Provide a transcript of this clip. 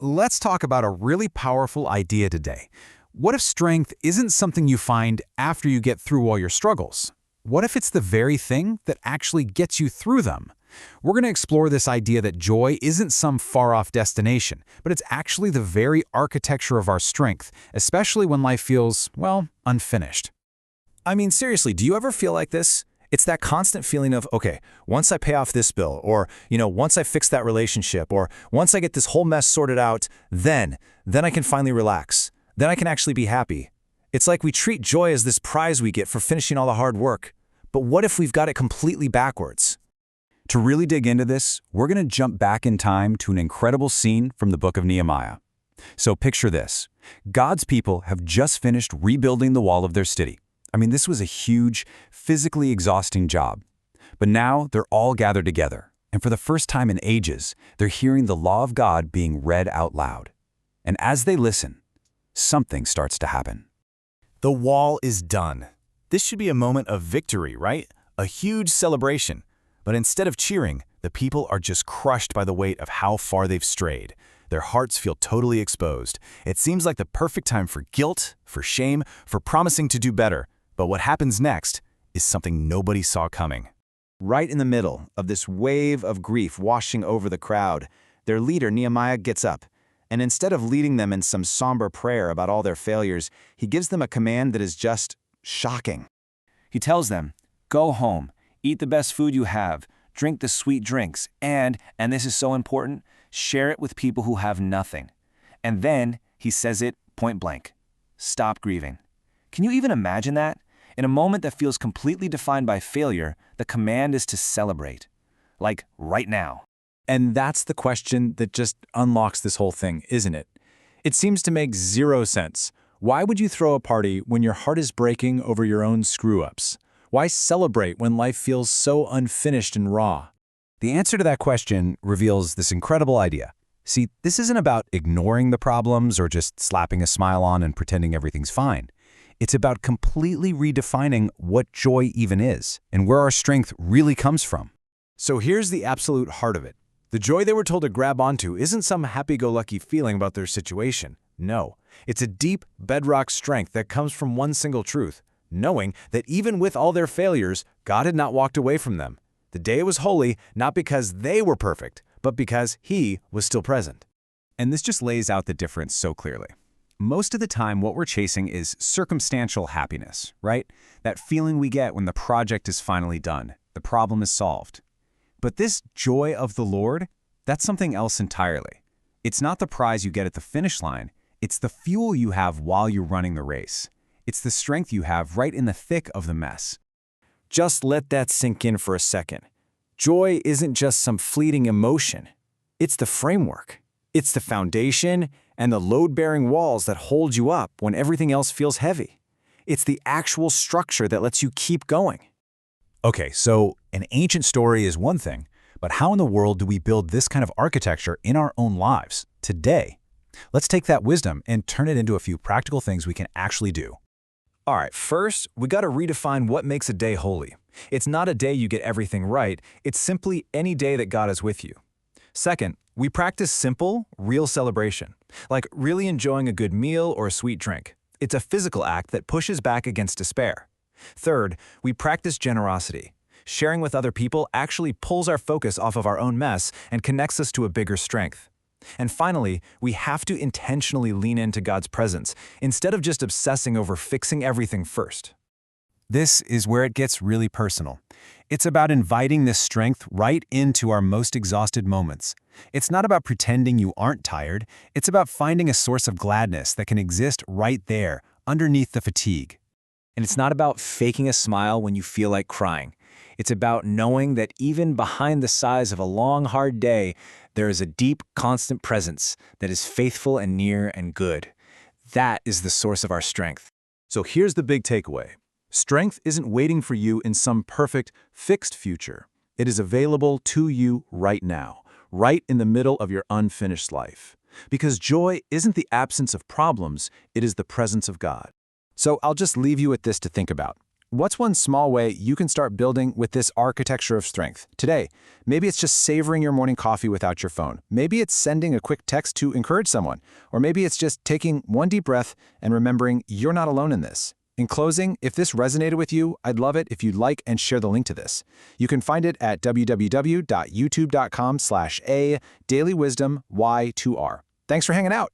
Let's talk about a really powerful idea today. What if strength isn't something you find after you get through all your struggles? What if it's the very thing that actually gets you through them? We're going to explore this idea that joy isn't some far-off destination, but it's actually the very architecture of our strength, especially when life feels, well, unfinished. I mean, seriously, do you ever feel like this? It's that constant feeling of, okay, once I pay off this bill, or, once I fix that relationship, or once I get this whole mess sorted out, then I can finally relax. Then I can actually be happy. It's like we treat joy as this prize we get for finishing all the hard work. But what if we've got it completely backwards? To really dig into this, we're going to jump back in time to an incredible scene from the book of Nehemiah. So picture this. God's people have just finished rebuilding the wall of their city. I mean, this was a huge, physically exhausting job. But now they're all gathered together, and for the first time in ages, they're hearing the law of God being read out loud. And as they listen, something starts to happen. The wall is done. This should be a moment of victory, right? A huge celebration. But instead of cheering, the people are just crushed by the weight of how far they've strayed. Their hearts feel totally exposed. It seems like the perfect time for guilt, for shame, for promising to do better. But what happens next is something nobody saw coming. Right in the middle of this wave of grief washing over the crowd, their leader, Nehemiah, gets up. And instead of leading them in some somber prayer about all their failures, he gives them a command that is just shocking. He tells them, "Go home, eat the best food you have, drink the sweet drinks, and this is so important, share it with people who have nothing." And then he says it point blank. Stop grieving. Can you even imagine that? In a moment that feels completely defined by failure, the command is to celebrate. Like right now. And that's the question that just unlocks this whole thing, isn't it? It seems to make zero sense. Why would you throw a party when your heart is breaking over your own screw-ups? Why celebrate when life feels so unfinished and raw? The answer to that question reveals this incredible idea. See, this isn't about ignoring the problems or just slapping a smile on and pretending everything's fine. It's about completely redefining what joy even is and where our strength really comes from. So here's the absolute heart of it. The joy they were told to grab onto isn't some happy-go-lucky feeling about their situation. No, it's a deep, bedrock strength that comes from one single truth, knowing that even with all their failures, God had not walked away from them. The day was holy, not because they were perfect, but because He was still present. And this just lays out the difference so clearly. Most of the time, what we're chasing is circumstantial happiness, right? That feeling we get when the project is finally done, the problem is solved. But this joy of the Lord, that's something else entirely. It's not the prize you get at the finish line. It's the fuel you have while you're running the race. It's the strength you have right in the thick of the mess. Just let that sink in for a second. Joy isn't just some fleeting emotion. It's the framework. It's the foundation and the load-bearing walls that hold you up when everything else feels heavy. It's the actual structure that lets you keep going. Okay, so an ancient story is one thing, but how in the world do we build this kind of architecture in our own lives today? Let's take that wisdom and turn it into a few practical things we can actually do. All right, first, we got to redefine what makes a day holy. It's not a day you get everything right. It's simply any day that God is with you. Second, we practice simple, real celebration, like really enjoying a good meal or a sweet drink. It's a physical act that pushes back against despair. Third, we practice generosity. Sharing with other people actually pulls our focus off of our own mess and connects us to a bigger strength. And finally, we have to intentionally lean into God's presence instead of just obsessing over fixing everything first. This is where it gets really personal. It's about inviting this strength right into our most exhausted moments. It's not about pretending you aren't tired. It's about finding a source of gladness that can exist right there, underneath the fatigue. And it's not about faking a smile when you feel like crying. It's about knowing that even behind the sighs of a long, hard day, there is a deep, constant presence that is faithful and near and good. That is the source of our strength. So here's the big takeaway. Strength isn't waiting for you in some perfect, fixed future. It is available to you right now, right in the middle of your unfinished life. Because joy isn't the absence of problems, it is the presence of God. So I'll just leave you with this to think about. What's one small way you can start building with this architecture of strength today? Maybe it's just savoring your morning coffee without your phone. Maybe it's sending a quick text to encourage someone. Or maybe it's just taking one deep breath and remembering you're not alone in this. In closing, if this resonated with you, I'd love it if you'd like and share the link to this. You can find it at www.youtube.com/a dailywisdomy2r. Thanks for hanging out.